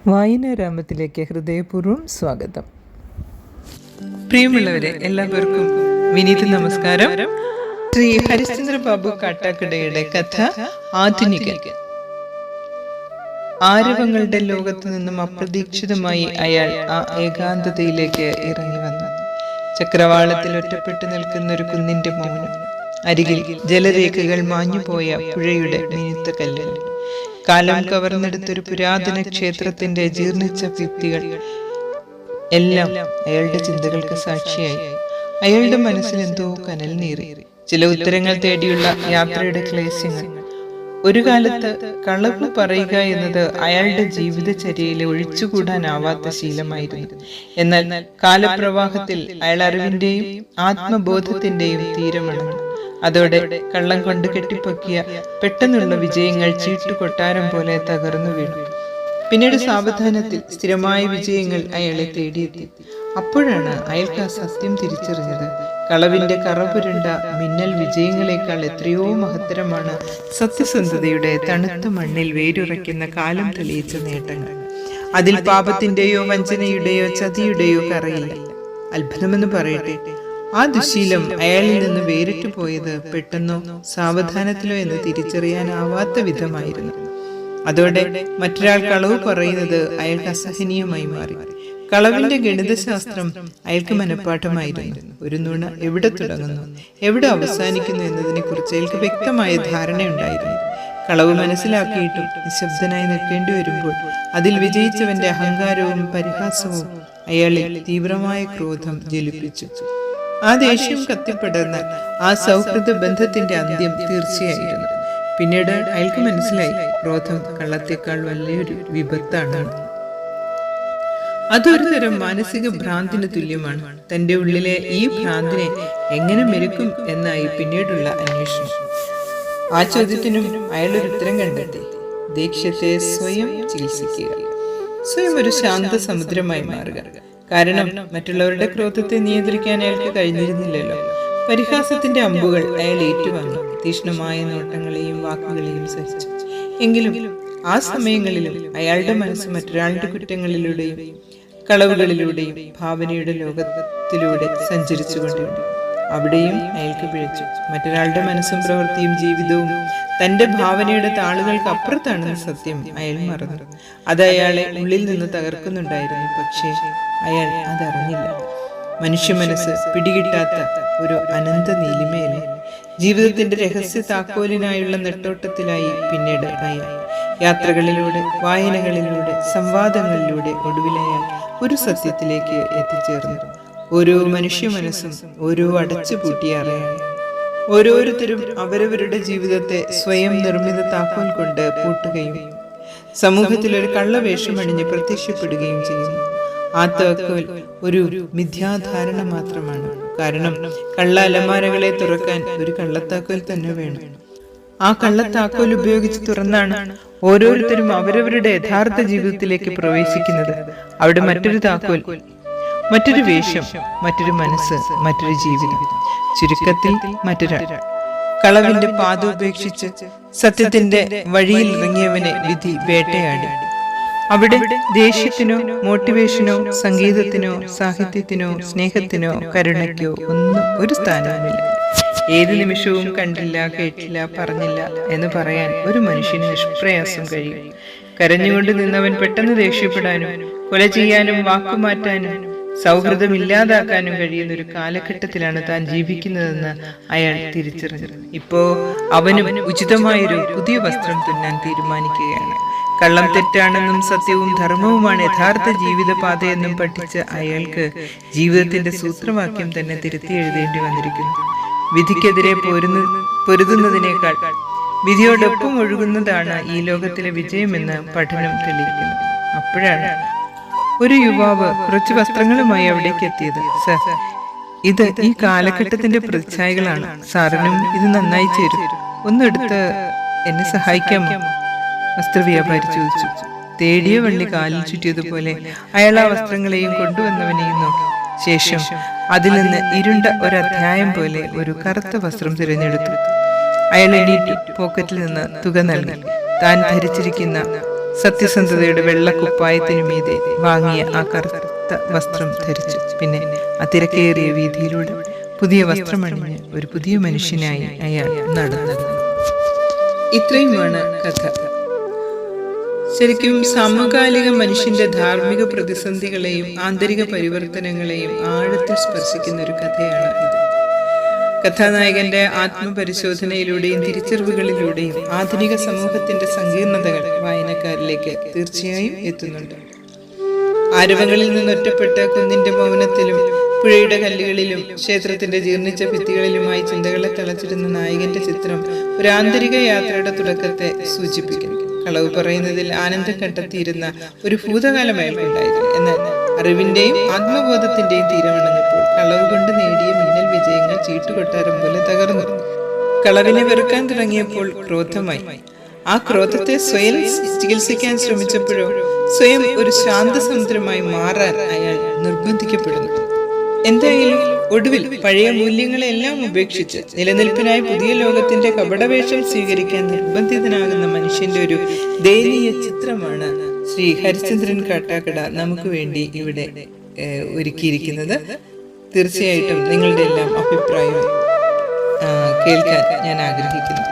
വായനാരാമത്തിലേക്ക് ഹൃദയപൂർവ്വം സ്വാഗതം. പ്രിയമുള്ളവരെ, എല്ലാവർക്കും വിനീത നമസ്കാരം. ശ്രീ ഹരിശ്ചന്ദ്ര ബാബു കാട്ടാക്കടയുടെ കഥ ആധുനികൻ. ആരവങ്ങളുടെ ലോകത്തു നിന്നും അപ്രതീക്ഷിതമായി അയാൾ ആ ഏകാന്തതയിലേക്ക് ഇറങ്ങി വന്നു. ചക്രവാളത്തിൽ ഒറ്റപ്പെട്ടു നിൽക്കുന്ന ഒരു കുന്നിന്റെ മൗനം, അരികിൽ ജലരേഖകൾ മാഞ്ഞുപോയ പുഴയുടെ മിനുത്ത കല്ലുകൾ, കാലം കവർന്നെടുത്തൊരു പുരാതന ക്ഷേത്രത്തിന്റെ ജീർണിച്ച ഭിത്തികൾ, എല്ലാം അയാളുടെ ചിന്തകൾക്ക് സാക്ഷിയായി. അയാളുടെ മനസ്സിൽ എന്തോ കനൽ നീറി. ചില ഉത്തരങ്ങൾ തേടിയുള്ള യാത്രയുടെ ക്ലേശങ്ങൾ. ഒരു കാലത്ത് കളവ് പറയുക എന്നത് അയാളുടെ ജീവിതചര്യയിലെ ഒഴിച്ചുകൂടാനാവാത്ത ശീലമായിരുന്നു. എന്നാൽ കാലപ്രവാഹത്തിൽ അയാൾ അറിവിന്റെയും ആത്മബോധത്തിന്റെയും തീരമടങ്ങി. അതോടെ കള്ളം കൊണ്ട് കെട്ടിപ്പൊക്കിയ പെട്ടെന്നുള്ള വിജയങ്ങൾ ചീട്ടുകൊട്ടാരം പോലെ തകർന്നു വീണു. പിന്നീട് സാവധാനത്തിൽ സ്ഥിരമായ വിജയങ്ങൾ അയാളെ തേടിയെത്തി. അപ്പോഴാണ് അയാൾക്ക് ആ സത്യം തിരിച്ചറിഞ്ഞത്. കളവിന്റെ കറപുരണ്ട മിന്നൽ വിജയങ്ങളെക്കാൾ എത്രയോ മഹത്തരമാണ് സത്യസന്ധതയുടെ തണുത്ത മണ്ണിൽ വേരുറയ്ക്കുന്ന കാലം തെളിയിച്ച നേട്ടങ്ങൾ. അതിൽ പാപത്തിന്റെയോ വഞ്ചനയുടെയോ ചതിയുടെയോ കറയില്ല. അത്ഭുതമെന്ന് പറയട്ടെ, ആ ദുശീലം അയാളിൽ നിന്ന് വേറിട്ടു പോയത് പെട്ടെന്നോ സാവധാനത്തിലോ എന്ന് തിരിച്ചറിയാനാവാത്ത വിധമായിരുന്നു. അതോടെ മറ്റൊരാൾ കളവ് പറയുന്നത് അയാൾക്ക് അസഹനീയമായി മാറി. കളവിന്റെ ഗണിതശാസ്ത്രം അയാൾക്ക് മനഃപ്പാഠമായിരുന്നു. ഒരു നുണ എവിടെ തുടങ്ങുന്നു, എവിടെ അവസാനിക്കുന്നു എന്നതിനെ കുറിച്ച് അയാൾക്ക് വ്യക്തമായ ധാരണയുണ്ടായിരുന്നു. കളവ് മനസ്സിലാക്കിയിട്ടും നിശബ്ദനായി നിൽക്കേണ്ടി വരുമ്പോൾ അതിൽ വിജയിച്ചവന്റെ അഹങ്കാരവും പരിഹാസവും അയാളിൽ തീവ്രമായ ക്രോധം ജ്വലിപ്പിച്ചു. ആ ദേഷ്യം കത്തിപ്പടർന്ന ആ സൗഹൃദ ബന്ധത്തിന്റെ അന്ത്യം തീർച്ചയായിരുന്നു. പിന്നീട് അയാൾക്ക് മനസ്സിലായി, ക്രോധം കള്ളത്തേക്കാൾ വലിയൊരു വിപത്താണ്. അതൊരു തരം മാനസിക ഭ്രാന്തിന് തുല്യമാണ്. തന്റെ ഉള്ളിലെ ഈ ഭ്രാന്തിനെ എങ്ങനെ മെരുക്കും എന്നായി പിന്നീടുള്ള അന്വേഷണം. ആ ചോദ്യത്തിനും അയാളൊരു ഉത്തരം കണ്ടെത്തി. ദേഷ്യത്തെ സ്വയം ചികിത്സിക്കുക, സ്വയം ഒരു ശാന്ത സമുദ്രമായി മാറുക. കാരണം മറ്റുള്ളവരുടെ ക്രോധത്തെ നിയന്ത്രിക്കാൻ അയാൾക്ക് കഴിഞ്ഞിരുന്നില്ലല്ലോ. പരിഹാസത്തിന്റെ അമ്പുകൾ അയാൾ ഏറ്റുവാങ്ങി, തീക്ഷ്ണമായ നോട്ടങ്ങളെയും വാക്കുകളെയും സഹിച്ചു. എങ്കിലും ആ സമയങ്ങളിലും അയാളുടെ മനസ്സ് മറ്റൊരാളുടെ കുറ്റങ്ങളിലൂടെയും കളവുകളിലൂടെയും ഭാവനയുടെ ലോകത്തിലൂടെ സഞ്ചരിച്ചുകൊണ്ടിരുന്നു. അവിടെയും അയാൾക്ക് പിഴച്ചു. മറ്റൊരാളുടെ മനസ്സും പ്രവൃത്തിയും ജീവിതവും തന്റെ ഭാവനയുടെ താളുകൾക്ക് അപ്പുറത്താണെന്ന സത്യം അയാൾ മറന്നു. അത് അയാളെ ഉള്ളിൽ നിന്ന് തകർക്കുന്നുണ്ടായിരുന്നു. പക്ഷേ അയാൾ അതറിഞ്ഞില്ല. മനുഷ്യ മനസ്സ് പിടികിട്ടാത്ത ഒരു അനന്ത നീലിമയല്ലേ. ജീവിതത്തിന്റെ രഹസ്യ താക്കോലിനായുള്ള നെട്ടോട്ടത്തിലായി പിന്നീട് അയാൾ യാത്രകളിലൂടെ, വായനകളിലൂടെ, സംവാദങ്ങളിലൂടെ ഒടുവിലയാൾ ഒരു സത്യത്തിലേക്ക് എത്തിച്ചേർന്നു. ഓരോ മനുഷ്യ മനസ്സും ഓരോ അടച്ചുപൂട്ടിയ അറയാണ്. ഓരോരുത്തരും അവരവരുടെ ജീവിതത്തെ സ്വയം നിർമ്മിത താക്കോൽ കൊണ്ട് പൂട്ടുകയും സമൂഹത്തിൽ ഒരു കള്ളവേഷമണിഞ്ഞ് പ്രത്യക്ഷപ്പെടുകയും ചെയ്യുന്നു. ആ താക്കോൽ ഒരു മിഥ്യാധാരണ മാത്രമാണ്. കാരണം കള്ള അലമാരകളെ തുറക്കാൻ ഒരു കള്ളത്താക്കോൽ തന്നെ വേണം. ആ കള്ളത്താക്കോൽ ഉപയോഗിച്ച് തുറന്നാണ് ഓരോരുത്തരും അവരവരുടെ യഥാർത്ഥ ജീവിതത്തിലേക്ക് പ്രവേശിക്കുന്നത്. അവിടെ മറ്റൊരു താക്കോൽ, മറ്റൊരു വേഷം, മറ്റൊരു മനസ്സ്, മറ്റൊരു ജീവിതം. ചുരുക്കത്തിൽ മറ്റൊരാൾ. കളവിന്റെ പാത ഉപേക്ഷിച്ച് സത്യത്തിന്റെ വഴിയിൽ ഇറങ്ങിയവനെ വിധി വേട്ടയാടി. അവിടെ ദേഷ്യത്തിനോ മോട്ടിവേഷനോ സംഗീതത്തിനോ സാഹിത്യത്തിനോ സ്നേഹത്തിനോ കരുണയ്ക്കോ ഒന്നും ഒരു സ്ഥാനവുമില്ല. ഏത് നിമിഷവും കണ്ടില്ല, കേട്ടില്ല, പറഞ്ഞില്ല എന്ന് പറയാൻ ഒരു മനുഷ്യന് നിഷ്പ്രയാസം കഴിയും. കരഞ്ഞുകൊണ്ട് നിന്നവൻ പെട്ടെന്ന് ദേഷ്യപ്പെടാനും കൊല ചെയ്യാനും വാക്കുമാറ്റാനും സൗഹൃദം ഇല്ലാതാക്കാനും കഴിയുന്ന ഒരു കാലഘട്ടത്തിലാണ് താൻ ജീവിക്കുന്നതെന്ന് അയാൾ തിരിച്ചറിഞ്ഞു. ഇപ്പോ അവനും ഉചിതമായൊരു പുതിയ വസ്ത്രം തുന്നാൻ തീരുമാനിക്കുകയാണ്. കള്ളം തെറ്റാണെന്നും സത്യവും ധർമ്മവുമാണ് യഥാർത്ഥ ജീവിതപാതയെന്നും പഠിച്ച അയാൾക്ക് ജീവിതത്തിന്റെ സൂത്രവാക്യം തന്നെ തിരുത്തി എഴുതേണ്ടി വന്നിരിക്കുന്നു. വിധിക്കെതിരെ പൊരുതുന്നതിനേക്കാൾ വിധിയോടൊപ്പം ഒഴുകുന്നതാണ് ഈ ലോകത്തിലെ വിജയമെന്ന് പഠനം തെളിയിക്കുന്നു. അപ്പോഴാണ് ഒരു യുവാവ് കുറച്ച് വസ്ത്രങ്ങളുമായി അവിടേക്ക് എത്തിയത്. സർ, ഇത് ഈ കാലഘട്ടത്തിന്റെ പ്രതിച്ഛായകളാണ്. സാറിനും ഇത് നന്നായി ചേരും. ഒന്നെടുത്ത് എന്നെ സഹായിക്കാമോ? വസ്ത്രവ്യാപാരി ചോദിച്ചു. തേടിയ വള്ളി കാലിൽ ചുറ്റിയതുപോലെ അയാൾ ആ വസ്ത്രങ്ങളെയും കൊണ്ടുവന്നവനെയും നോക്കി. ശേഷം അതിൽ നിന്ന് ഇരുണ്ട ഒരധ്യായം പോലെ ഒരു കറുത്ത വസ്ത്രം തിരഞ്ഞെടുത്തു. അയാൾ എണീറ്റു പോക്കറ്റിൽ നിന്ന് തുക നൽകി. താൻ ധരിച്ചിരിക്കുന്ന സത്യസന്ധതയുടെ വെള്ളക്കുപ്പായത്തിനു മീതെ വാങ്ങിയ ആ കറുത്ത വസ്ത്രം ധരിച്ചു. പിന്നെ ആ തിരക്കേറിയ വീതിയിലൂടെ പുതിയ വസ്ത്രമണിഞ്ഞ് ഒരു പുതിയ മനുഷ്യനായി അയാൾ നടന്നത്. ഇത്രയുമാണ് കഥ. ശരിക്കും സമകാലിക മനുഷ്യന്റെ ധാർമ്മിക പ്രതിസന്ധികളെയും ആന്തരിക പരിവർത്തനങ്ങളെയും ആഴത്തിൽ സ്പർശിക്കുന്ന ഒരു കഥയാണ് ഇത്. കഥാനായകന്റെ ആത്മപരിശോധനയിലൂടെയും തിരിച്ചറിവുകളിലൂടെയും ആധുനിക സമൂഹത്തിന്റെ സങ്കീർണതകൾ വായനക്കാരിലേക്ക് തീർച്ചയായും എത്തുന്നുണ്ട്. ആരവങ്ങളിൽ നിന്നൊറ്റപ്പെട്ട കുന്നിന്റെ മൗനത്തിലും പുഴയുടെ കല്ലുകളിലും ക്ഷേത്രത്തിന്റെ ജീർണിച്ച ഭിത്തികളിലുമായി ചിന്തകളെ തളച്ചിടുന്ന നായകന്റെ ചിത്രം ഒരു ആന്തരിക യാത്രയുടെ തുടക്കത്തെ സൂചിപ്പിക്കുന്നു. കളവ് പറയുന്നതിൽ ആനന്ദം കണ്ടെത്തിയിരുന്ന ഒരു ഭൂതകാലം അയാൾക്കുണ്ടായിരുന്നു. എന്നാൽ അറിവിന്റെയും ആത്മബോധത്തിന്റെയും തീരമണഞ്ഞപ്പോൾ കളവ് കൊണ്ട് നേടിയ മിന്നൽ വിജയങ്ങൾ ചീട്ടുകൊട്ടാരം പോലെ തകർന്നു. കളവിനെ വെറുക്കാൻ തുടങ്ങിയപ്പോൾ ക്രോധമായി. ആ ക്രോധത്തെ സ്വയം ചികിത്സിക്കാൻ ശ്രമിച്ചപ്പോഴോ സ്വയം ഒരു ശാന്തസമുദ്രമായി മാറാൻ അയാൾ നിർബന്ധിക്കപ്പെടുന്നു. എന്തായാലും ഒടുവിൽ പഴയ മൂല്യങ്ങളെല്ലാം ഉപേക്ഷിച്ച് നിലനിൽപ്പിനായി പുതിയ ലോകത്തിന്റെ കപടവേഷം സ്വീകരിക്കാൻ നിർബന്ധിതനാകുന്ന മനുഷ്യന്റെ ഒരു ദയനീയ ചിത്രമാണ് ശ്രീ ഹരിചന്ദ്രൻ കാട്ടാക്കട നമുക്ക് വേണ്ടി ഇവിടെ ഒരുക്കിയിരിക്കുന്നത്. തീർച്ചയായിട്ടും നിങ്ങളുടെ എല്ലാം അഭിപ്രായം കേൾക്കാൻ ഞാൻ ആഗ്രഹിക്കുന്നു.